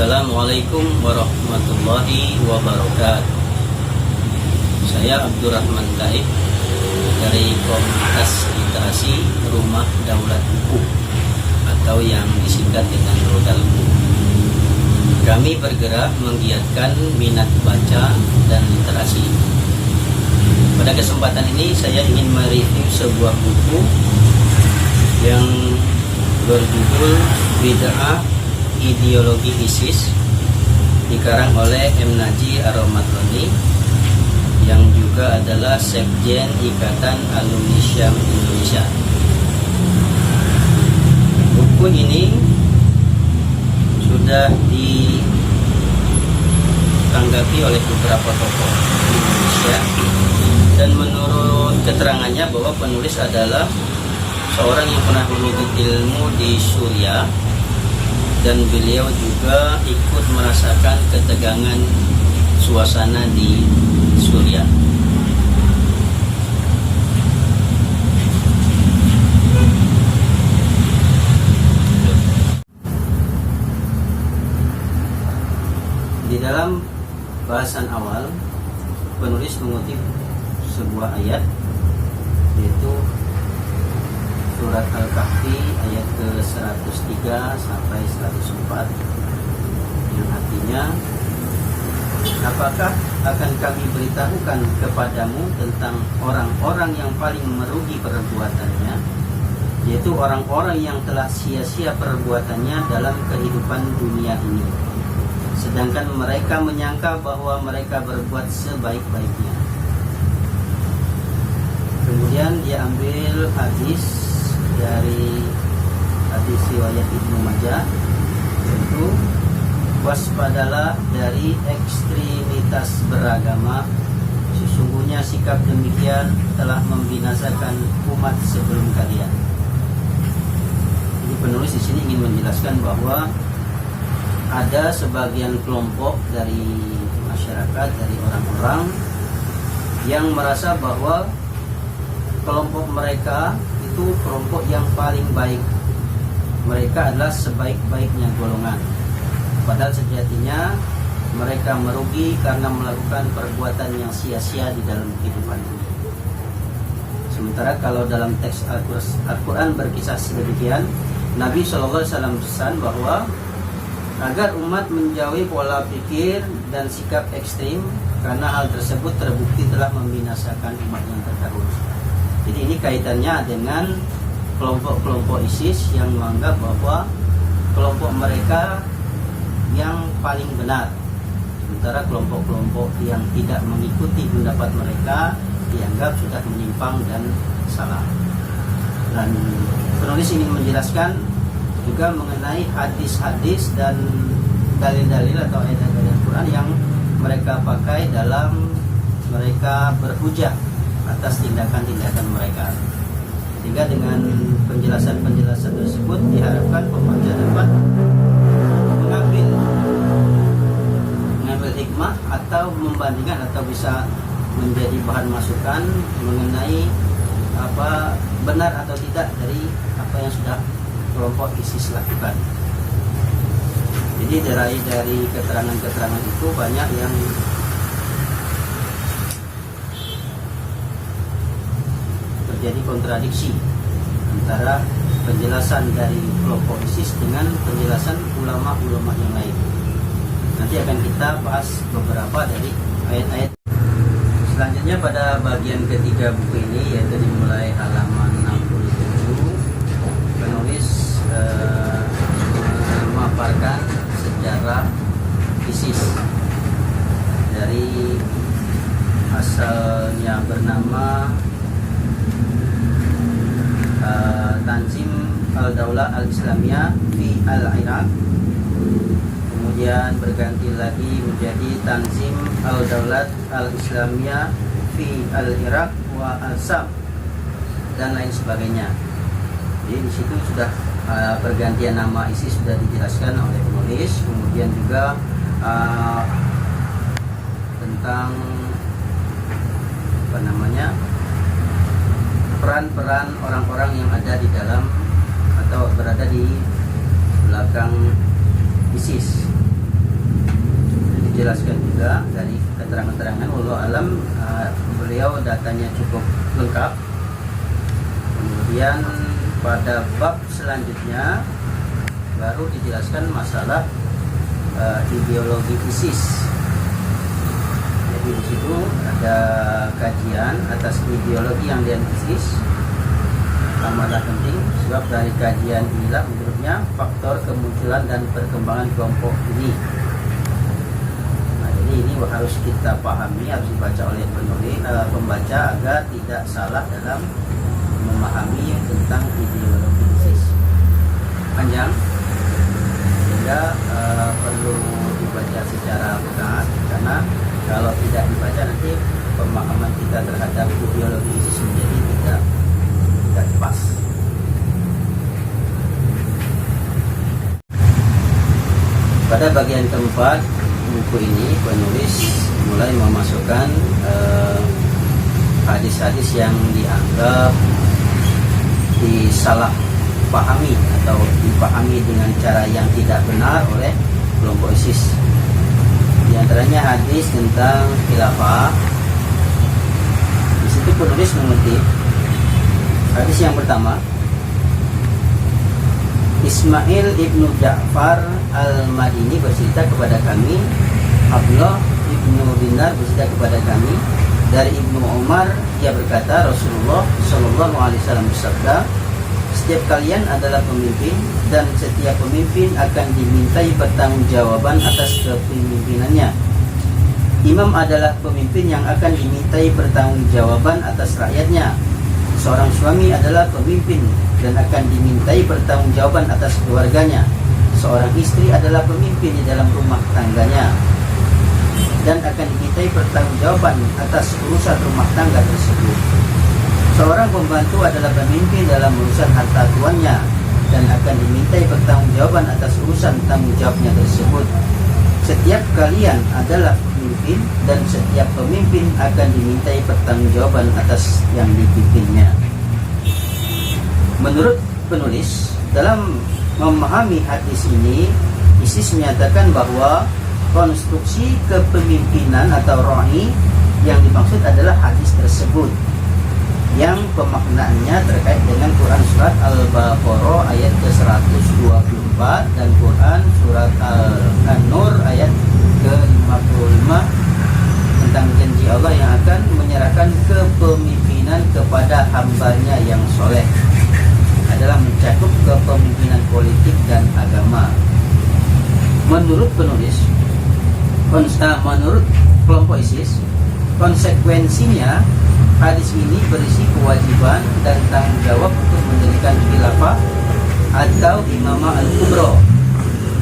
Assalamualaikum warahmatullahi wabarakatuh. Saya Abdurrahman Taib dari Komunitas Literasi Rumah Daulat Buku atau yang disingkat dengan Rodalbu. Kami bergerak menggiatkan minat baca dan literasi. Pada kesempatan ini saya ingin mereview sebuah buku yang berjudul Bid'ah Ideologi ISIS, dikarang oleh M. Naji Ar-Rahmatlani yang juga adalah Sekjen Ikatan Alumni Syam Indonesia. Buku ini sudah ditanggapi oleh beberapa tokoh di Indonesia, dan menurut keterangannya bahwa penulis adalah seorang yang pernah menuntut ilmu di Suriah, dan beliau juga ikut merasakan ketegangan suasana di Suriah. Di dalam bahasan awal, penulis mengutip sebuah ayat, yaitu Surat Al-Kahfi ayat ke-103 sampai 104, yang artinya, apakah akan kami beritahukan kepadamu tentang orang-orang yang paling merugi perbuatannya, yaitu orang-orang yang telah sia-sia perbuatannya dalam kehidupan dunia ini, sedangkan mereka menyangka bahwa mereka berbuat sebaik-baiknya. Kemudian dia ambil hadis dari hadis riwayat Ibnu Majah, yaitu waspadalah dari ekstremitas beragama, sesungguhnya sikap demikian telah membinasakan umat sebelum kalian. Jadi penulis di sini ingin menjelaskan bahwa ada sebagian kelompok dari masyarakat, dari orang-orang yang merasa bahwa kelompok mereka itu kelompok yang paling baik. Mereka adalah sebaik-baiknya golongan. Padahal sejatinya mereka merugi karena melakukan perbuatan yang sia-sia di dalam kehidupan ini. Sementara kalau dalam teks Al-Quran berkisah sedemikian, Nabi SAW pesan bahwa agar umat menjauhi pola pikir dan sikap ekstrim, karena hal tersebut terbukti telah membinasakan umat yang terdahulu. Jadi ini kaitannya dengan kelompok-kelompok ISIS yang menganggap bahwa kelompok mereka yang paling benar, sementara kelompok-kelompok yang tidak mengikuti pendapat mereka dianggap sudah menyimpang dan salah. Dan penulis ingin menjelaskan juga mengenai hadis-hadis dan dalil-dalil atau ayat-ayat Al-Quran yang mereka pakai dalam mereka berhujah atas tindakan-tindakan mereka, sehingga dengan penjelasan-penjelasan tersebut diharapkan pembaca dapat mengambil hikmah atau membandingkan atau bisa menjadi bahan masukan mengenai apa benar atau tidak dari apa yang sudah kelompok ISIS lakukan. Jadi dari keterangan-keterangan itu banyak yang terjadi kontradiksi antara penjelasan dari kelompok ISIS dengan penjelasan ulama-ulama yang lain. Nanti akan kita bahas beberapa dari ayat-ayat. Selanjutnya pada bagian ketiga buku ini, yaitu dimulai halaman 67, penulis memaparkan sejarah ISIS dari asalnya bernama Tanzim Al-Daulah Al-Islamiyah fi Al-Iraq, kemudian berganti lagi menjadi Tanzim Al-Daulah Al-Islamiyah fi Al-Iraq wa Al-Sam, dan lain sebagainya. Jadi di situ sudah pergantian nama ISIS sudah dijelaskan oleh penulis. Kemudian juga tentang peran-peran orang-orang yang ada di dalam atau berada di belakang ISIS. dijelaskan juga dari keterangan-keterangan, wallahu alam, beliau datanya cukup lengkap. Kemudian pada bab selanjutnya baru dijelaskan masalah ideologi ISIS. Jadi di situ ada kajian atas ideologi yang ISIS, amatlah penting sebab dari kajian inilah menurutnya faktor kemunculan dan perkembangan kelompok ini. Nah, jadi ini harus kita pahami, harus dibaca oleh penulis, pembaca agar tidak salah dalam memahami tentang ideologi ISIS. Panjang, sehingga perlu dibaca secara benar, karena kalau tidak dibaca nanti pemahaman kita terhadap ideologi ISIS menjadi tidak pas. Pada bagian keempat buku ini penulis mulai memasukkan hadis-hadis yang dianggap disalah pahami atau dipahami dengan cara yang tidak benar oleh kelompok ISIS. Di antaranya hadis tentang khilafah. Di situ penulis mengutip hadis yang pertama, Ismail ibnu Ja'far al-Madini bercerita kepada kami, Abdullah ibnu Dinar bercerita kepada kami dari Ibnu Umar, dia berkata Rasulullah Shallallahu Alaihi Wasallam bersabda, setiap kalian adalah pemimpin dan setiap pemimpin akan dimintai pertanggungjawaban atas kepemimpinannya. Imam adalah pemimpin yang akan dimintai pertanggungjawaban atas rakyatnya. Seorang suami adalah pemimpin dan akan dimintai pertanggungjawaban atas keluarganya. Seorang istri adalah pemimpin di dalam rumah tangganya dan akan dimintai pertanggungjawaban atas urusan rumah tangga tersebut. Seorang pembantu adalah pemimpin dalam urusan harta tuannya dan akan dimintai pertanggungjawaban atas urusan tanggung jawabnya tersebut. Setiap kalian adalah pemimpin dan setiap pemimpin akan dimintai pertanggungjawaban atas yang dipimpinnya. Menurut penulis, dalam memahami hadis ini, ISIS menyatakan bahwa konstruksi kepemimpinan atau ra'i yang dimaksud adalah hadis tersebut, yang pemaknaannya terkait dengan Quran surat Al-Baqarah ayat ke-124 dan Quran surat An-Nur ayat ke-55 tentang janji Allah yang akan menyerahkan kepemimpinan kepada hambanya yang soleh, adalah mencakup kepemimpinan politik dan agama. Menurut penulis, menurut kelompok ISIS, konsekuensinya hadis ini berisi kewajiban dan tanggung jawab untuk mendirikan khilafah atau imamah al-kubra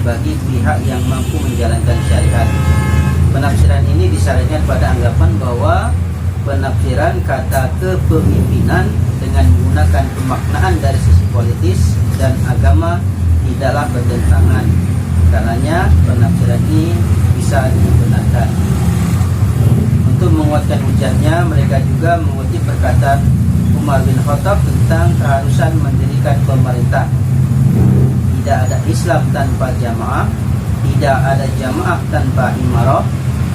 bagi pihak yang mampu menjalankan syariat. Penafsiran ini disarankan pada anggapan bahwa penafsiran kata kepemimpinan dengan menggunakan pemaknaan dari sisi politis dan agama tidaklah bertentangan. Karenanya penafsiran ini bisa dibenarkan. Untuk menguatkan hujahnya, mereka juga mengutip perkataan Umar bin Khattab tentang keharusan mendirikan pemerintah. Tidak ada Islam tanpa jamaah, tidak ada jamaah tanpa imarah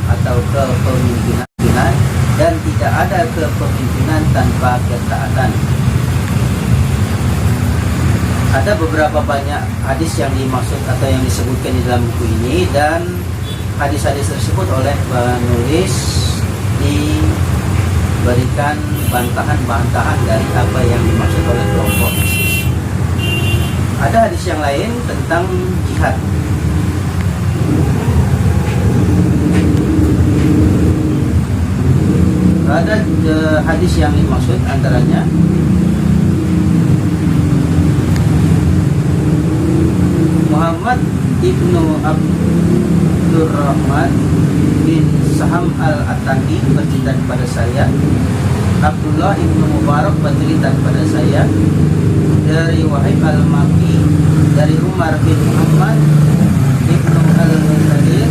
atau kepemimpinan, dan tidak ada kepemimpinan tanpa ketaatan. Ada beberapa banyak hadis yang dimaksud atau yang disebutkan di dalam buku ini, dan hadis-hadis tersebut oleh penulis diberikan bantahan-bantahan dari apa yang dimaksud oleh kelompok ISIS. Ada hadis yang lain tentang jihad. Ada hadis yang dimaksud antaranya Muhammad ibnu Abdurrahman bin Saham al-Ataki bercerita kepada saya, Abdullah ibnu Mubarak bercerita kepada saya, dari Wahib al-Maki, dari Umar bin Muhammad ibnu al-Munkadir,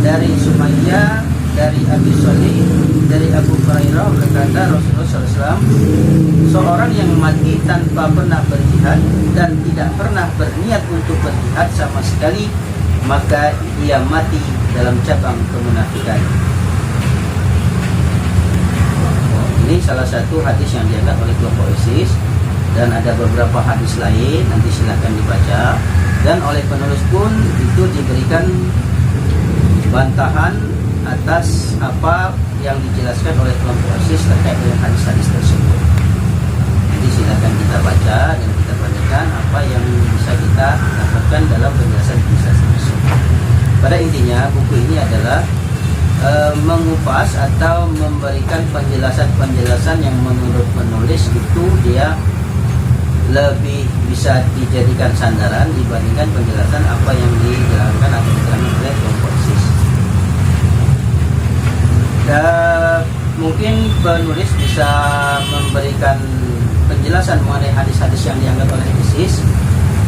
dari Sumayyah, dari Abi Shalih, dari Abu Hurairah berkata Rasulullah SAW, seorang yang mati tanpa pernah berjihad dan tidak pernah berniat untuk berjihad sama sekali, maka ia mati dalam cabang kemunafikan. Ini salah satu hadis yang diangkat oleh kelompok ISIS, dan ada beberapa hadis lain, nanti silahkan dibaca. Dan oleh penulis pun itu diberikan bantahan atas apa yang dijelaskan oleh kelompok ISIS terkait dengan hadis-hadis tersebut. Jadi silahkan kita baca dan kita perhatikan apa yang bisa kita dapatkan dalam penjelasan tersebut. Pada intinya buku ini adalah mengupas atau memberikan penjelasan-penjelasan yang menurut penulis itu dia lebih bisa dijadikan sandaran dibandingkan penjelasan apa yang dijelaskan atau diterangkan oleh kelompok ISIS. Dan mungkin penulis bisa memberikan penjelasan mengenai hadis-hadis yang dianggap oleh ISIS.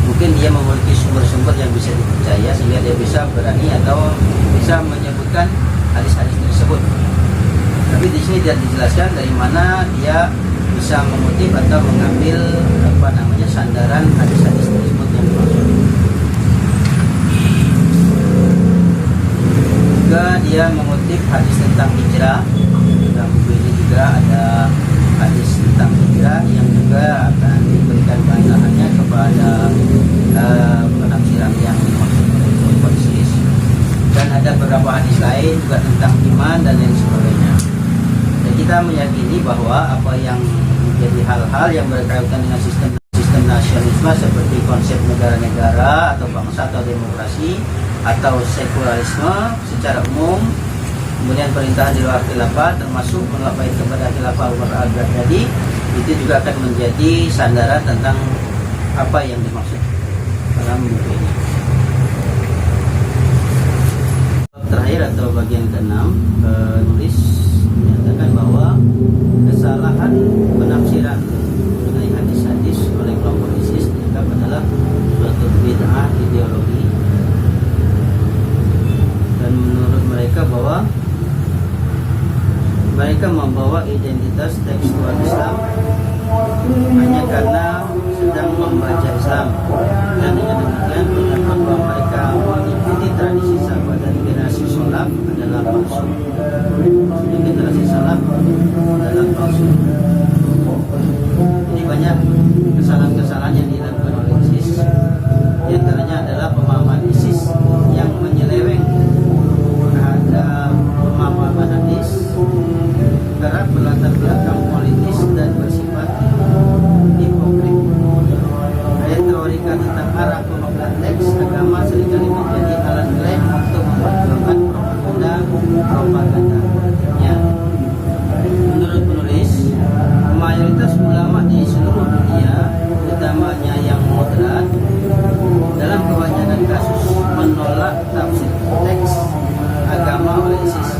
Mungkin dia memiliki sumber-sumber yang bisa dipercaya sehingga dia bisa berani atau bisa menyebutkan hadis-hadis tersebut. Tapi di sini tidak dijelaskan dari mana dia bisa mengutip atau mengambil sandaran hadis-hadis tersebut yang dimaksud. Juga dia mengutip hadis tentang hijrah. Dalam buku ini juga ada hadis tentang hijrah yang juga akan diberikan bantahannya kepada penafsiran yang dimaksud oleh kelompok ISIS. Dan ada beberapa hadis lain juga tentang iman dan lain sebagainya. Dan kita meyakini bahwa apa yang menjadi hal-hal yang berkaitan dengan sistem nasionalisme seperti konsep negara-negara atau bangsa atau demokrasi atau sekularisme secara umum, kemudian perintah di luar khilafah termasuk menolak baik kepada khilafah Umar al-Baghdadi, itu juga akan menjadi sandaran tentang apa yang dimaksud dalam buku ini. Terakhir atau bagian ke-6, penulis menyatakan bahwa kesalahan penafsiran mengenai hadis-hadis oleh kelompok ISIS dianggap adalah suatu bid'ah ideologi, dan menurut mereka bahwa mereka membawa identitas tekstual Islam hanya karena sedang membaca Islam, dan dengan demikian pendapat bahwa mereka mengikuti tradisi sahabat dari generasi salaf adalah palsu. Jadi generasi salaf adalah palsu. Jadi banyak kesalahan-kesalahan yang dilakukan oleh ISIS. Di antaranya adalah pemahaman ISIS yang menyeleweng terhadap pemahaman hadis, kerap berlatar belakang politis dan bersifat hipokrit. Retorika tentang arah pemaknaan teks agama seringkali menjadi alat klaim untuk memperjuangkan propaganda. Ya. Menurut penulis, mayoritas ulama di seluruh dunia, utamanya yang moderat, dalam kebanyakan kasus menolak tafsir teks agama oleh ISIS.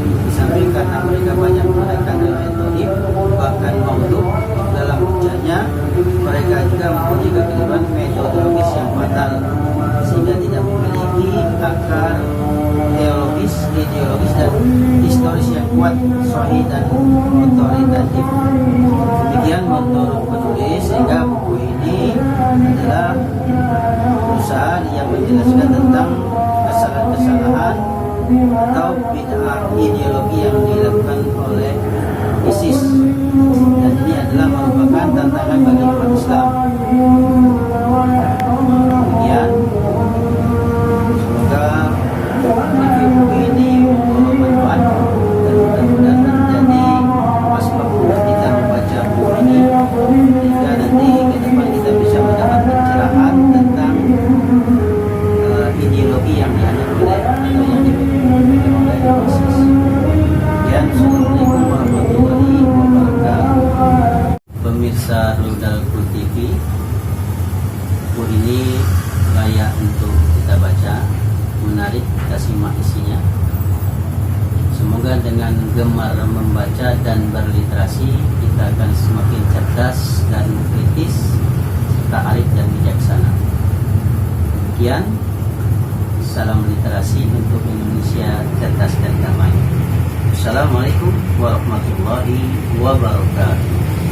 Di samping karena mereka banyak menggunakan metode bahkan maudhu dalam ujarnya, mereka juga mempunyai kekeliruan metodologis yang fatal sehingga tidak memiliki akar teologis, ideologis dan historis yang kuat, sahih dan otoritatif. Demikian menurut penulis, sehingga buku ini adalah perusahaan yang menjelaskan tentang kesalahan-kesalahan atau bid'ah ideologi yang dilakukan oleh ISIS, dan ini adalah merupakan tantangan bagi umat Islam. Demikian, semoga review buku ini bermanfaat dan mudah-mudahan menjadi asbab kita membaca buku ini sehingga nanti ke depan kita bisa mendapat pencerahan tentang ideologi yang dianut oleh atau yang dipegang oleh ISIS. Dan Assalamualaikum warahmatullahi wabarakatuh. Pemirsa Rudal TV, buku ini layak untuk kita baca, menarik, kita simak isinya. Semoga dengan gemar membaca dan berliterasi kita akan semakin cerdas dan kritis serta arif dan bijaksana. Demikian, salam literasi untuk Indonesia cerdas dan damai. Assalamualaikum warahmatullahi wabarakatuh.